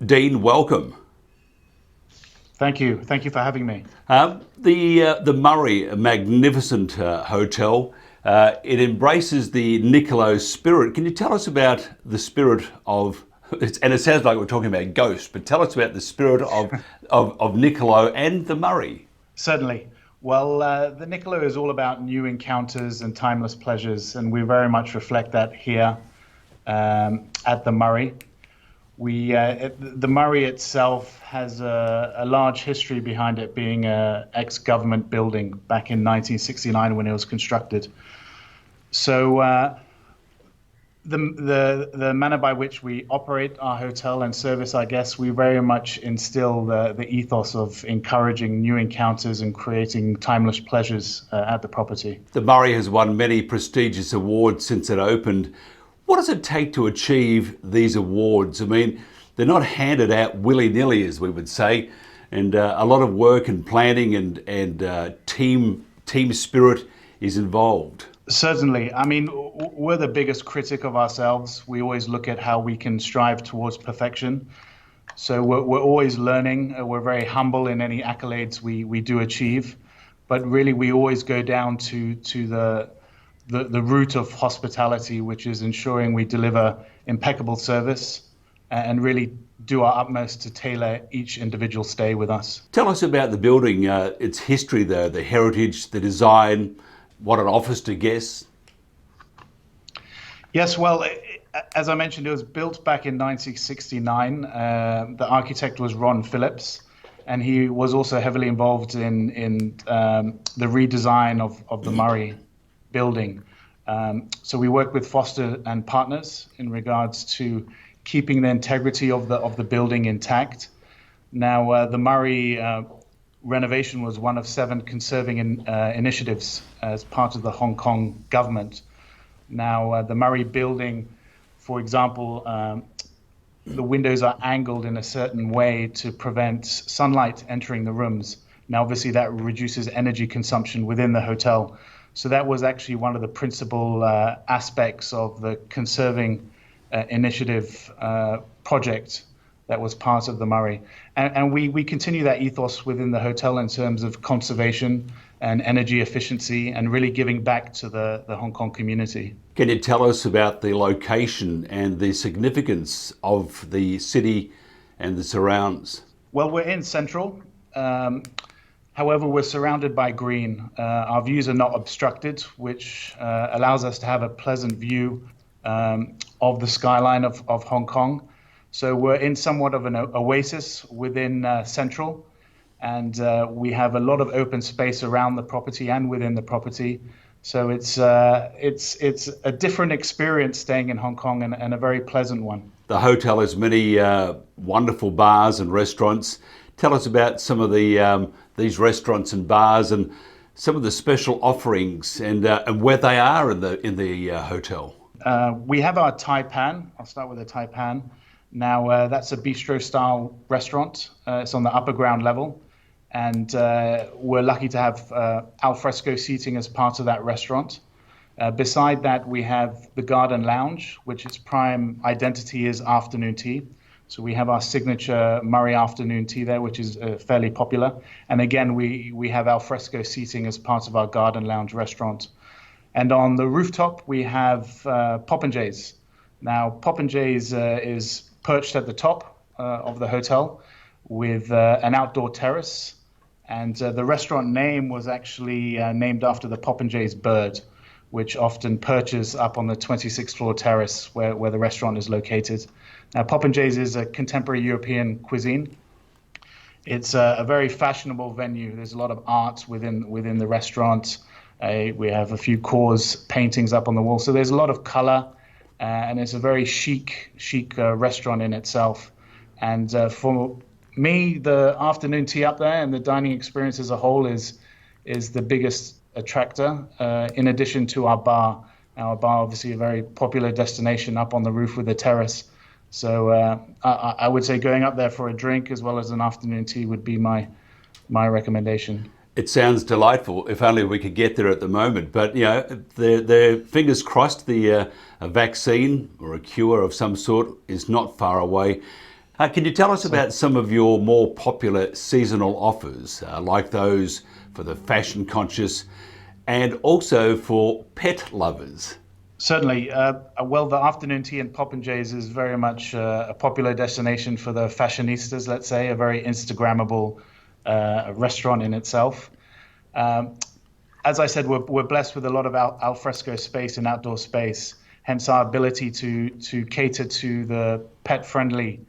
Dean, welcome. Thank you. Thank you for having me. The Murray, a magnificent hotel. It embraces the Niccolo spirit. Can you tell us about the spirit of, and it sounds like we're talking about ghosts, but tell us about the spirit of Niccolo and the Murray. Certainly. Well, the Niccolo is all about new encounters and timeless pleasures, and we very much reflect that here at the Murray. The Murray itself has a large history behind it, being an ex-government building back in 1969 when it was constructed. So the manner by which we operate our hotel and service our guests, we very much instill the ethos of encouraging new encounters and creating timeless pleasures at the property. The Murray has won many prestigious awards since it opened. What does it take to achieve these awards? I mean, they're not handed out willy-nilly, as we would say, and a lot of work and planning and team spirit is involved. Certainly. I mean, we're the biggest critic of ourselves. We always look at how we can strive towards perfection. So we're always learning. We're very humble in any accolades we do achieve. But really, we always go down to the root of hospitality, which is ensuring we deliver impeccable service and really do our utmost to tailor each individual stay with us. Tell us about the building, its history, the heritage, the design, what it offers to guests. Yes, well, as I mentioned, it was built back in 1969. The architect was Ron Phillips, and he was also heavily involved in the redesign of the Murray building. So we work with Foster and Partners in regards to keeping the integrity of the building intact. Now, the Murray renovation was one of 7 conserving initiatives as part of the Hong Kong government. Now, the Murray building, for example, the windows are angled in a certain way to prevent sunlight entering the rooms. Now, obviously, that reduces energy consumption within the hotel. So that was actually one of the principal aspects of the conserving initiative project that was part of the Murray. And we continue that ethos within the hotel in terms of conservation and energy efficiency and really giving back to the Hong Kong community. Can you tell us about the location and the significance of the city and the surrounds? Well, we're in Central. However, we're surrounded by green. Our views are not obstructed, which allows us to have a pleasant view of the skyline of Hong Kong. So we're in somewhat of an oasis within Central, and we have a lot of open space around the property and within the property. So it's a different experience staying in Hong Kong and a very pleasant one. The hotel has many wonderful bars and restaurants. Tell us about some of these restaurants and bars and some of the special offerings and where they are in the hotel. We have our Tai Pan. I'll start with the Tai Pan. Now, that's a bistro-style restaurant. It's on the upper ground level. And we're lucky to have al fresco seating as part of that restaurant. Beside that, we have the Garden Lounge, which its prime identity is afternoon tea. So we have our signature Murray afternoon tea there, which is fairly popular. And again, we have al fresco seating as part of our Garden Lounge restaurant. And on the rooftop, we have Pop'n'Jay's. Now, Pop'n'Jay's is perched at the top of the hotel with an outdoor terrace. And the restaurant name was actually named after the Pop'n'Jay's bird, which often perches up on the 26th floor terrace where the restaurant is located. Now, Pop'n'Jay's is a contemporary European cuisine. It's a very fashionable venue. There's a lot of art within the restaurant. We have a few Coors paintings up on the wall. So there's a lot of color, and it's a very chic restaurant in itself. And for me, the afternoon tea up there and the dining experience as a whole is the biggest attractor, in addition to our bar. Our bar, obviously, a very popular destination up on the roof with the terrace. So I would say going up there for a drink as well as an afternoon tea would be my recommendation. It sounds delightful. If only we could get there at the moment. But you know, the fingers crossed, a vaccine or a cure of some sort is not far away. Can you tell us about some of your more popular seasonal offers, like those for the fashion conscious and also for pet lovers? Certainly. Well, the afternoon tea in Popinjays is very much a popular destination for the fashionistas, let's say, a very Instagrammable restaurant in itself. Um, as I said, we're blessed with a lot of al fresco space and outdoor space, hence our ability to cater to the pet-friendly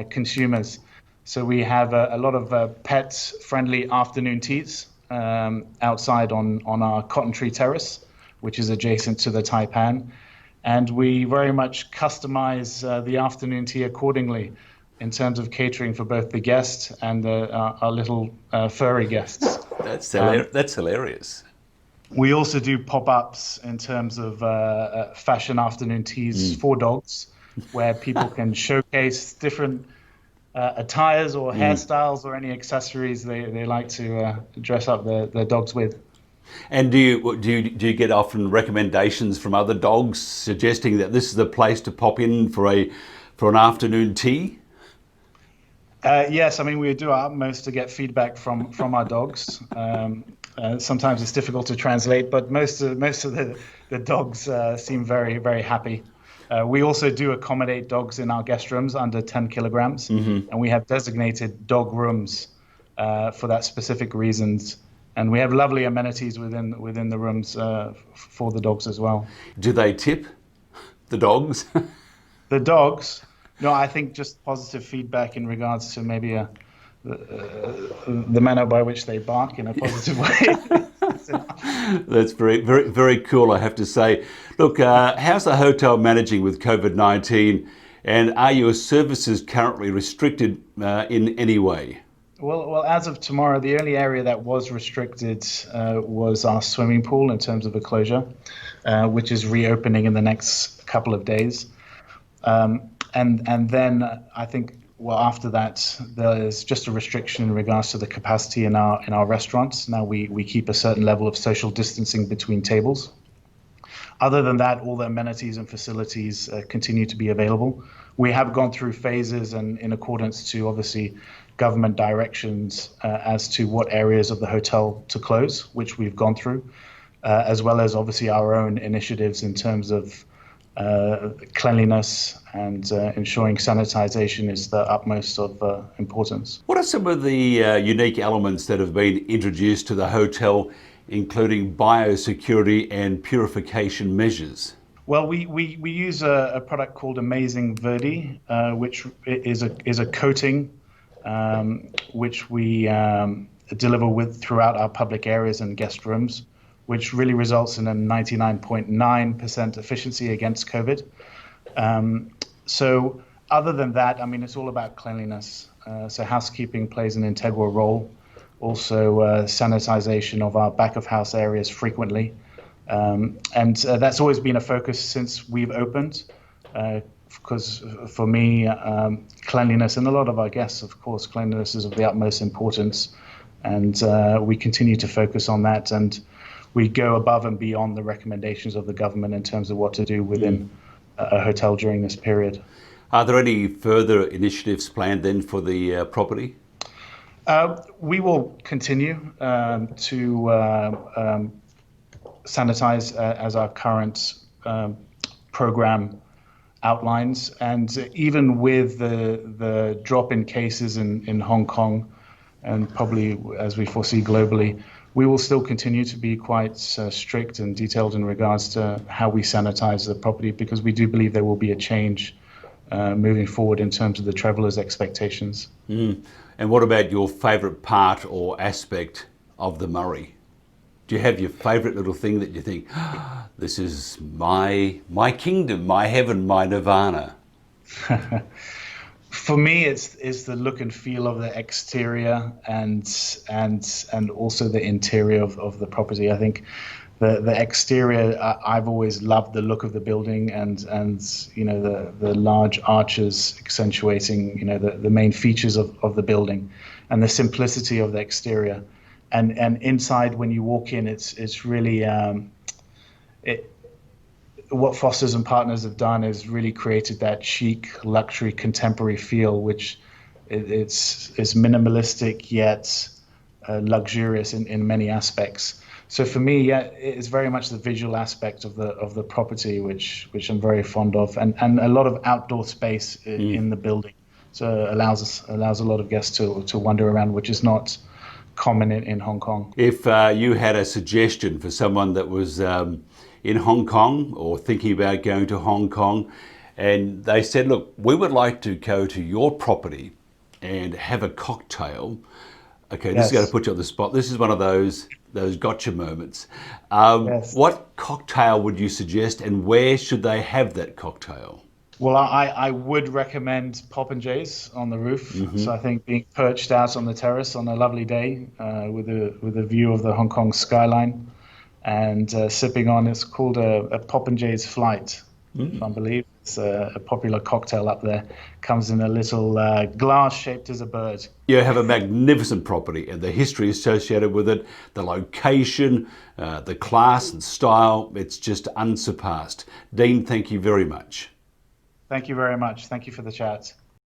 consumers. So we have a lot of pet-friendly afternoon teas outside on our cotton tree terrace, which is adjacent to the taipan. And we very much customize the afternoon tea accordingly in terms of catering for both the guests and our little furry guests. That's hilarious. We also do pop-ups in terms of fashion afternoon teas for dogs, where people can showcase different attires or hairstyles or any accessories they like to dress up their dogs with. And do you get often recommendations from other dogs suggesting that this is the place to pop in for an afternoon tea? Yes, I mean we do our utmost to get feedback from our dogs. Sometimes it's difficult to translate, but most of the dogs seem very, very happy. We also do accommodate dogs in our guest rooms under 10 kilograms, and we have designated dog rooms for that specific reasons. And we have lovely amenities within the rooms for the dogs as well. Do they tip the dogs? The dogs, no, I think just positive feedback in regards to maybe the manner by which they bark in a positive way. That's very, very, very cool, I have to say. Look, how's the hotel managing with COVID-19, and are your services currently restricted in any way? Well, as of tomorrow, the only area that was restricted was our swimming pool in terms of a closure, which is reopening in the next couple of days. And then I think, well, after that, there's just a restriction in regards to the capacity in our restaurants. Now we keep a certain level of social distancing between tables. Other than that, all the amenities and facilities continue to be available. We have gone through phases and in accordance to obviously government directions as to what areas of the hotel to close, which we've gone through, as well as obviously our own initiatives in terms of cleanliness and ensuring sanitization is the utmost of importance. What are some of the unique elements that have been introduced to the hotel, including biosecurity and purification measures? Well, we use a product called Amazing Verdi, which is a coating which we deliver with throughout our public areas and guest rooms, which really results in a 99.9% efficiency against COVID. So other than that, I mean, it's all about cleanliness. So housekeeping plays an integral role. Also sanitization of our back of house areas frequently. And that's always been a focus since we've opened. Because for me, cleanliness, and a lot of our guests, of course, cleanliness is of the utmost importance. And we continue to focus on that. And we go above and beyond the recommendations of the government in terms of what to do within a hotel during this period. Are there any further initiatives planned then for the property? We will continue to sanitize as our current program outlines, and even with the drop in cases in Hong Kong, and probably as we foresee globally, we will still continue to be quite strict and detailed in regards to how we sanitize the property, because we do believe there will be a change moving forward in terms of the travelers' expectations. And what about your favourite part or aspect of the Murray? Do you have your favourite little thing that you think, this is my kingdom, my heaven, my nirvana? For me, it's the look and feel of the exterior and also the interior of the property. I think the exterior, I've always loved the look of the building and you know the large arches accentuating the main features of the building, and the simplicity of the exterior. And inside, when you walk in, it's really what Foster's and Partners have done is really created that chic, luxury, contemporary feel, which it's minimalistic yet luxurious in many aspects. So for me, yeah, it's very much the visual aspect of the property, which I'm very fond of, and a lot of outdoor space in the building. So allows a lot of guests to wander around, which is not common in Hong Kong. If you had a suggestion for someone that was in Hong Kong or thinking about going to Hong Kong, and they said, look, we would like to go to your property and have a cocktail. Okay, this is going to put you on the spot. This is one of those gotcha moments. What cocktail would you suggest, and where should they have that cocktail? Well, I would recommend Popinjay's on the roof. So I think being perched out on the terrace on a lovely day with a view of the Hong Kong skyline and sipping on, it's called a Popinjay's Flight, if I believe. It's a popular cocktail up there. Comes in a little glass shaped as a bird. You have a magnificent property, and the history associated with it, the location, the class and style, it's just unsurpassed. Dean, thank you very much. Thank you very much. Thank you for the chat.